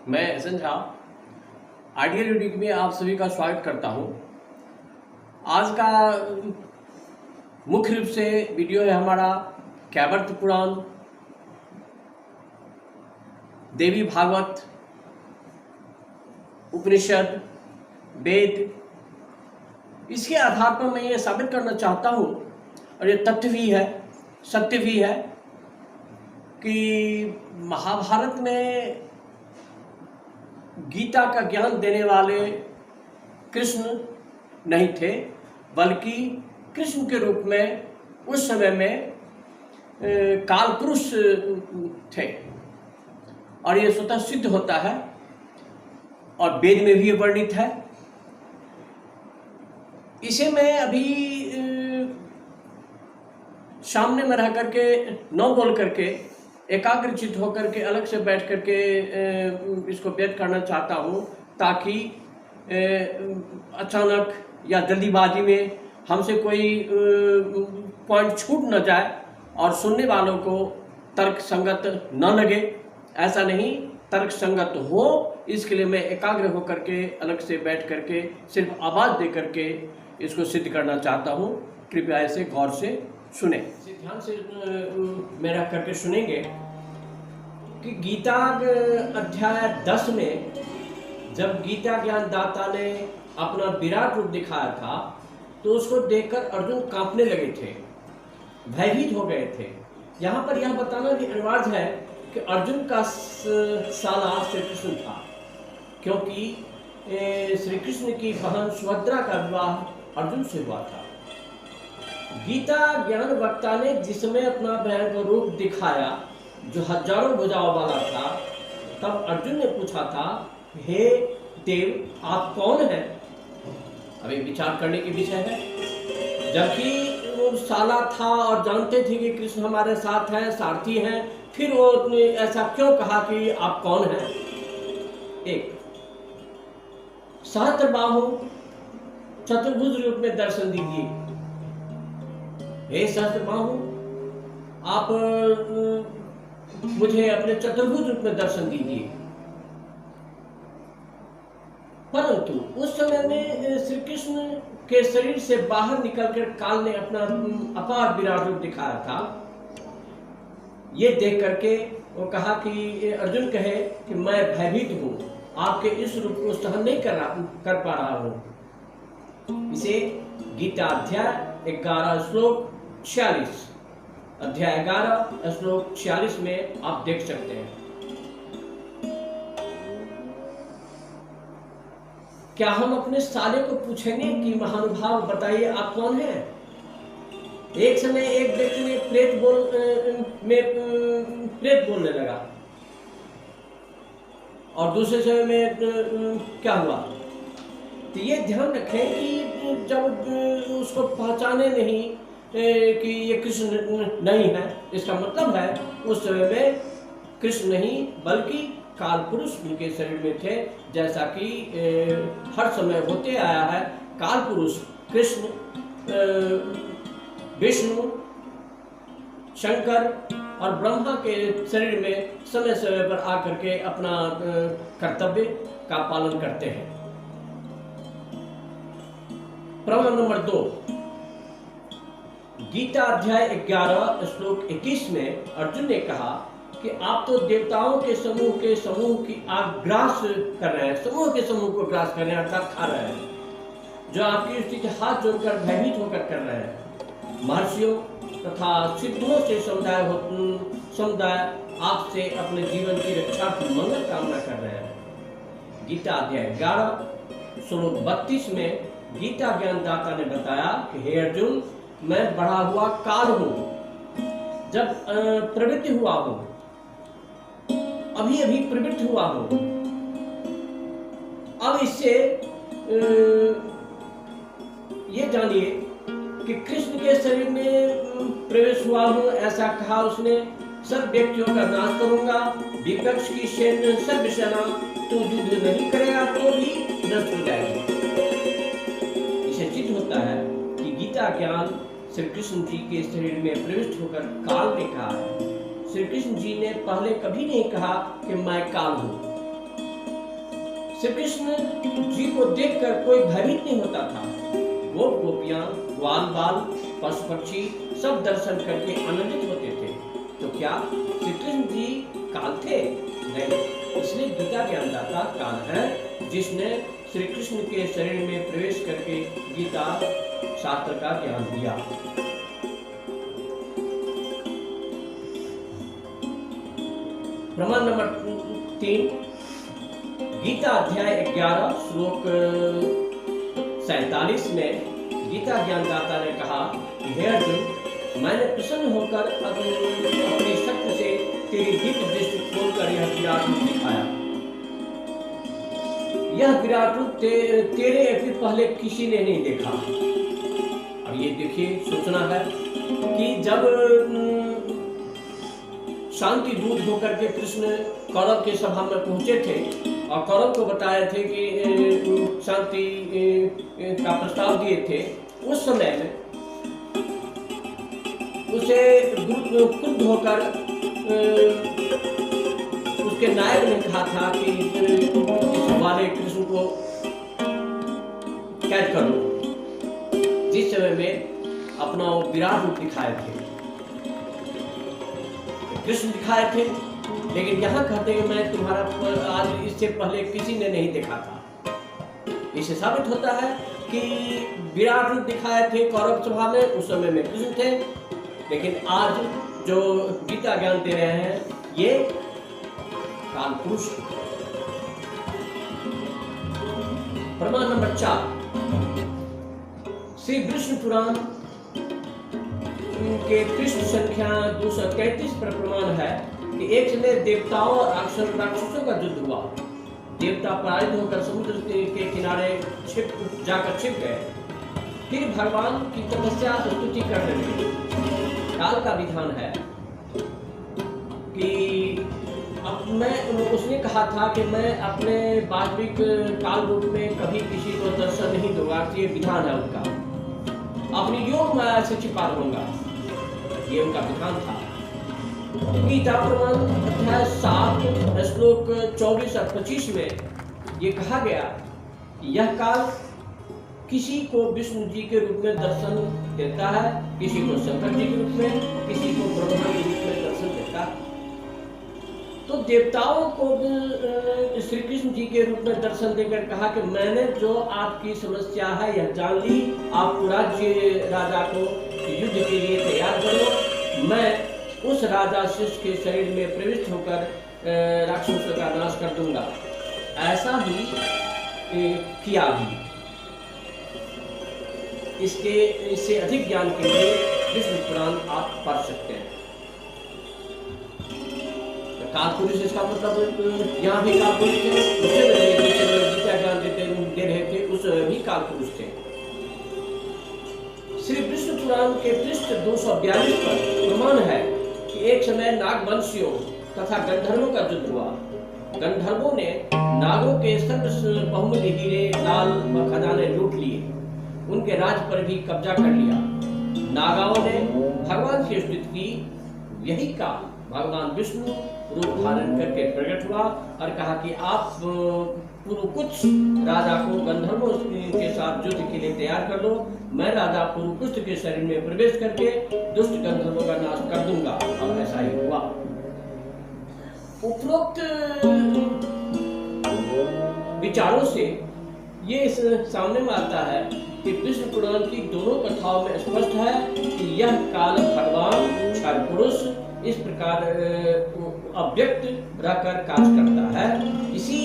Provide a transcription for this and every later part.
मैं संझा ideal unique में आप सभी का स्वागत करता हूं। आज का मुख्य रूप से वीडियो है हमारा कैवर्त पुराण, देवी भागवत, उपनिषद, वेद। इसके आधार पर मैं ये साबित करना चाहता हूँ, और ये तथ्य भी है, सत्य भी है, कि महाभारत में गीता का ज्ञान देने वाले कृष्ण नहीं थे, बल्कि कृष्ण के रूप में उस समय में काल पुरुष थे, और ये स्वतः सिद्ध होता है और वेद में भी ये वर्णित है। इसे मैं अभी सामने में रह करके न बोल करके एकाग्रचित होकर के अलग से बैठ करके इसको व्यक्त करना चाहता हूँ, ताकि अचानक या जल्दीबाजी में हमसे कोई पॉइंट छूट न जाए और सुनने वालों को तर्क संगत न लगे। ऐसा नहीं, तर्क संगत हो, इसके लिए मैं एकाग्र होकर के अलग से बैठ करके सिर्फ आवाज़ दे करके इसको सिद्ध करना चाहता हूँ। कृपया इसे गौर से सुने, ध्यान से मेरा करके सुनेंगे कि गीता अध्याय 10 में जब गीता ज्ञान दाता ने अपना विराट रूप दिखाया था, तो उसको देखकर अर्जुन कांपने लगे थे, भयभीत हो गए थे। यहाँ पर यह बताना भी अनिवार्य है कि अर्जुन का साला श्री कृष्ण था, क्योंकि श्री कृष्ण की बहन सुभद्रा का विवाह अर्जुन से हुआ था। गीता ज्ञान वक्ता ने जिसमें अपना भयंकर रूप दिखाया, जो हजारों भुजाओं वाला था, तब अर्जुन ने पूछा था, हे देव, आप कौन हैं? अभी विचार करने की विषय है। जबकि वो साला था और जानते थे कि कृष्ण हमारे साथ हैं, सारथी हैं, फिर वो ऐसा क्यों कहा कि आप कौन हैं? एक सहस्त्रबाहु चतुर्भुज रूप में दर्शन दीजिए। हे सहस्त्रबाहु, आप मुझे अपने चतुर्भुज रूप में दर्शन दीजिए। परंतु उस समय में श्री कृष्ण के शरीर से बाहर निकलकर काल ने अपना अपार विराट रूप दिखाया था। ये देख करके वो कहा कि अर्जुन कहे कि मैं भयभीत हूँ, आपके इस रूप को सहन नहीं कर पा रहा हूँ। इसे गीता अध्याय 11 श्लोक 46, अध्याय 11 श्लोक 46 में आप देख सकते हैं। क्या हम अपने साले को पूछेंगे कि महानुभाव बताइए आप कौन हैं? एक समय एक व्यक्ति ने प्रेत बोलने लगा, और दूसरे समय में क्या हुआ? तो ये ध्यान रखें कि जब उसको पहचाने नहीं कि ये कृष्ण नहीं है, इसका मतलब है उस समय में कृष्ण नहीं बल्कि काल पुरुष उनके शरीर में थे, जैसा कि हर समय होते आया है। काल पुरुष कृष्ण, विष्णु, शंकर और ब्रह्मा के शरीर में समय समय पर आकर के अपना कर्तव्य का पालन करते हैं। प्रमाण नंबर 2, गीता अध्याय 11 श्लोक 21 में अर्जुन ने कहा कि आप तो देवताओं के समूह की आप ग्रास कर रहे हैं, समूह के समूह को ग्रास कर रहे हैं, अर्थात खा रहे हैं, जो आपकी स्थिति हाथ जोड़कर भयभीत होकर कर रहे हैं। महर्षियों तथा सिद्धों से समुदाय आपसे अपने जीवन की रक्षा की मंगल कामना कर रहे हैं। गीता अध्याय 11 श्लोक 32 में गीता ज्ञान दाता ने बताया कि हे अर्जुन, मैं बढ़ा हुआ काल हूं, जब प्रवृत्त हुआ हूं, अभी प्रवृत्त हुआ हूं। अब इससे ये जानिए कि कृष्ण के शरीर में प्रवेश हुआ हूं, ऐसा कहा उसने। सब व्यक्तियों का नाश करूंगा, विपक्ष की सब सेना तो युद्ध नहीं करेगा तो भी नष्ट हो जाएगी। इसे सिद्ध होता है कि गीता ज्ञान श्री कृष्ण जी के शरीर में प्रविष्ट होकर काल ने कहा है। श्री कृष्ण जी ने पहले कभी नहीं कहा कि मैं काल हूं। श्री कृष्ण जी को देखकर कोई भयभीत नहीं होता था। गोप गोपियां, ग्वाल बाल, पशु पक्षी सब दर्शन करके आनंदित होते थे। तो क्या श्री कृष्ण जी काल थे? नहीं, इसलिए गीता ज्ञानदाता काल है, जिसने श्री कृष्ण के शरीर में प्रवेश करके गीता शास्त्र का ज्ञान दिया। प्रमाण नंबर 3, गीता अध्याय 11 श्लोक 47 में गीता ज्ञानदाता ने कहा कि हे अर्जुन, मैंने प्रसन्न होकर अपनी शक्ति से तेरी दिव्य दृष्टि खोलकर यह विराट रूप दिखाया। यह विराट रूप तेरे भी पहले किसी ने नहीं देखा। अब ये देखिए, सोचना है कि जब शांति दूत होकर के कृष्ण कौरव के सभा में पहुंचे थे और कौरव को बताए थे कि शांति का प्रस्ताव दिए थे, उस समय में उसे क्रुद्ध होकर उसके नायक ने कहा था कि इस वाले कृष्ण को कैद कर लो, जिस समय में अपना विराट रूप दिखाए थे, कृष्ण दिखाए थे। लेकिन यहाँ कहते हैं मैं तुम्हारा आज इससे पहले किसी ने नहीं देखा था। इससे साबित होता है कि विराट रूप दिखाए थे कौरव सभा में, उस समय में कृष्ण थे। लेकिन आज जो गीता ज्ञान दे रहे हैं ये काल पुरुष। प्रमाण नंबर 4, श्री विष्णु पुराण के पृष्ठ संख्या 233 पर प्रमाण है कि एक समय देवताओं और राक्षसों का युद्ध हुआ। देवता पराजित होकर समुद्र के किनारे जाकर छिप गए। फिर भगवान की तपस्या स्तुति करने लगे। काल का विधान है कि उसने कहा था कि मैं अपने वास्तविक काल रूप में कभी किसी को दर्शन नहीं दूंगा। ये विधान है उनका, अपनी योग माया से छिपा रहूंगा, ये उनका विधान था। गीता प्रमाण अध्याय 7 श्लोक 24 और 25 में ये कहा गया कि यह काल किसी को विष्णु जी के रूप में दर्शन देता है, किसी को शंकर जी के रूप में, किसी को ब्रह्मा के रूप में दर्शन देता है। तो देवताओं को श्री कृष्ण जी के रूप में दर्शन देकर कहा कि मैंने जो आपकी समस्या है यह जान ली, आप राज्य राजा को युद्ध के लिए तैयार करो, मैं उस राजा शिष्य के शरीर में प्रविष्ट होकर राक्षसों का नाश कर दूंगा। ऐसा ही किया भी। इससे अधिक ज्ञान के लिए विष्णु पुराण आप पढ़ सकते हैं। काल पुरुष इसका मतलब यहाँ भी काल पुरुष थे, गीता ज्ञान दे रहे थे, उस भी काल पुरुष थे। श्री विष्णु पुराण के पृष्ठ 242 पर प्रमाण है कि एक समय नागवंशियों तथा गंधर्वों का युद्ध हुआ। गंधर्वों ने नागों के सर्व बहुमूल्य हीरे, लाल व खजाने लूट लिए, उनके राज पर भी कब्जा कर लिया। नागाओं ने भगवान की स्तुति की। यही काल भगवान विष्णु रूप धारण करके प्रकट हुआ और कहा कि आप पुरुकुच राजा को गंधर्वों के साथ युद्ध के लिए तैयार कर लो, मैं राजा पुरुकुच के शरीर में प्रवेश करके दुष्ट गंधर्वों का नाश कर दूंगा। और ऐसा ही हुआ। उपरोक्त विचारों से ये सामने में आता है कि विष्णु पुराण की दोनों कथाओं में स्पष्ट है कि यह काल भगवान क्षर पुरुष इस प्रकार अव्यक्त रहकर कार्य करता है। इसी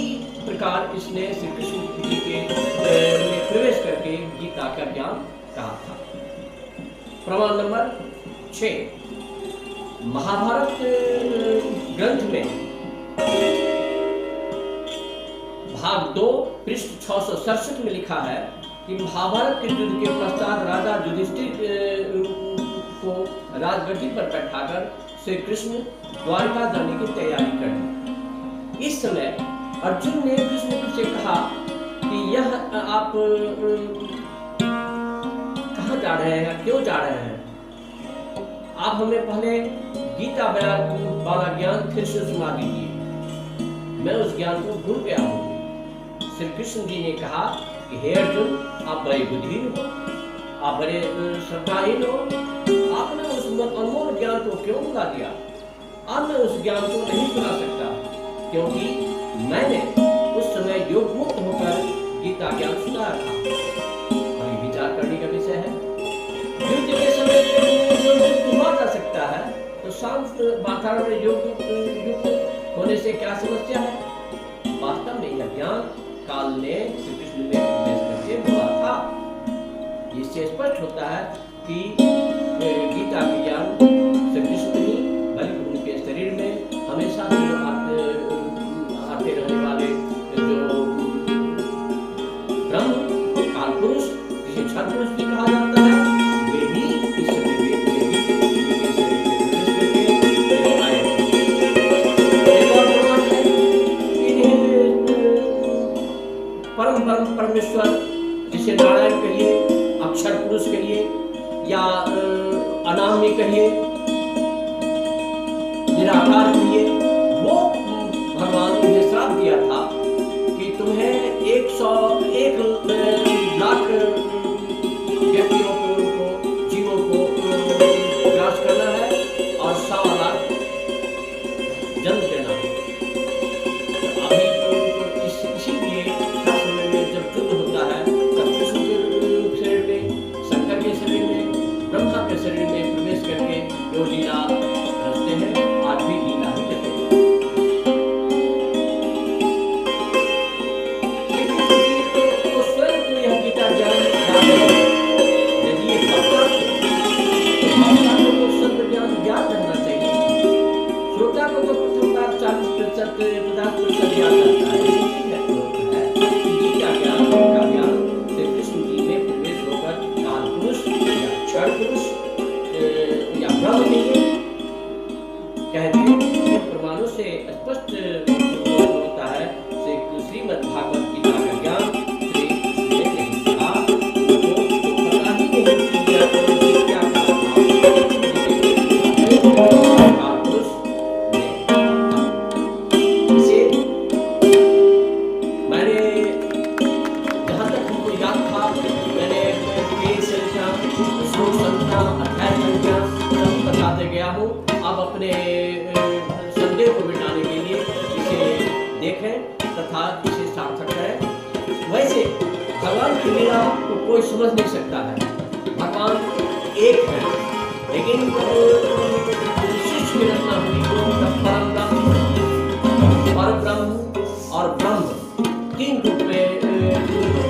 प्रकार इसने श्री कृष्ण जी के में प्रवेश करके गीता का ज्ञान कहा था। प्रमाण नंबर 6, महाभारत ग्रंथ में भाग 2 पृष्ठ 667 में लिखा है कि महाभारत के युद्ध के पश्चात राजा युधिष्ठिर को राजगद्दी पर बैठाकर श्री कृष्ण द्वारका जाने की तैयारी करनी। इस समय अर्जुन ने कृष्ण से कहा कि यह आप कहाँ जा रहे हैं, क्यों जा रहे हैं? आप हमें पहले गीता वाला ज्ञान फिर से सुना दीजिए, मैं उस ज्ञान को भूल गया हूँ। श्री कृष्ण जी ने कहा कि हे अर्जुन, आप बड़े बुद्धिहीन हो, आप बड़े श्रद्धाहीन हो, आपने उस अनमोल ज्ञान को क्यों भुला दिया? अब मैं उस ज्ञान को नहीं भुला सकता, क्योंकि मैंने उस समय योग मुक्त होकर गीता ज्ञान सुनाया था। अभी विचार करने का विषय है। युद्ध के समय योग हुआ जा सकता है, तो शांत वातावरण में योग होने से क्या समस्या है? वास्तव में यह ज्ञान काल ने श्री कृष्ण में प्रवेश करके बोला था। इससे स्पष्ट होता है कि गीता के ज्ञान श्री कृष्ण ही, बल्कि उनके शरीर में हमेशा आते रहने वाले जो ब्रह्म काल पुरुष, जिसे क्षर पुरुष भी कहा जाता है, वे ही इस शरीर में उनके शरीर में प्रवेश करके आए। एक और प्रमाण है, इन्हें परम परमेश्वर, जिसे नारायण कहिए, अक्षर पुरुष कहिए या अनामी कहिए, निराकार कहिए, वो भगवान ने श्राप दिया था कि तुम्हें 101 लाख व्यक्तियों को, जीवों को ग्रास करना है और 1.25 लाख जन्म देना है। अभी इसीलिए हर समय में जब युद्ध होता है, तब कृष्ण के शरीर में, शंकर के शरीर में, ब्रह्मा के शरीर में प्रवेश करके जो लीला रचते हैं, आज भी लीला ही रहते हैं। तो स्वयं तो यह गीता ज्ञान यदि ये भक्ता को सब ज्ञान ज्ञान करना चाहिए। श्रोता को तो प्रथम बार 40% 50% याद रहता है। गीता ज्ञान का ज्ञान श्री कृष्ण जी में प्रवेश होकर काल पुरुष या क्षर पुरुष या ब्रह्म में कहते हैं, प्रमाणों से स्पष्ट होता है। श्रीमद् भागवत गीता का ज्ञान श्री कृष्ण ने नहीं दिया, उनको पता ही नहीं कि क्या काल पुरुष ने। इसे मैंने जहाँ तक हमको याद था, मैंने पेज संख्या, श्लोक संख्या, अध्याय संख्या सब बताते गया हूँ। अब अपने संदेह को मिटाने के लिए इसे देखें तथा इसे सार्थक करें। वैसे भगवान की लीला को कोई समझ नहीं सकता है। भगवान एक है, लेकिन शिष्य की रचना हुई परम ब्रह्म और ब्रह्म 3 रूप में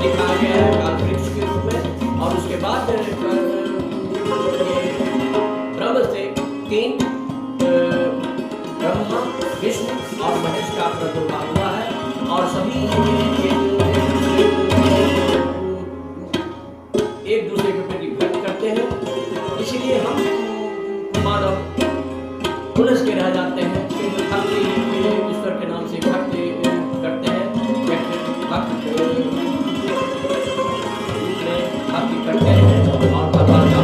दिखाया गया है, काल्पनिक के रूप में। और उसके बाद ब्रह्म से 3 ब्रह्मा, विष्णु और महेश का प्रादुर्भाव हुआ है, और सभी एक दूसरे के प्रति भक्त करते हैं। इसलिए हम मानव पुलिस के रह जाते हैं, ईश्वर के नाम से भक्ति करते हैं, भक्ति करते हैं और भगवान का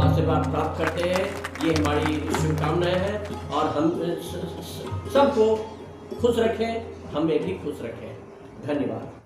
आशीर्वाद प्राप्त करते हैं। ये हमारी शुभकामनाएं हैं, और हम सबको खुश रखें, हमें भी खुश रखें। धन्यवाद।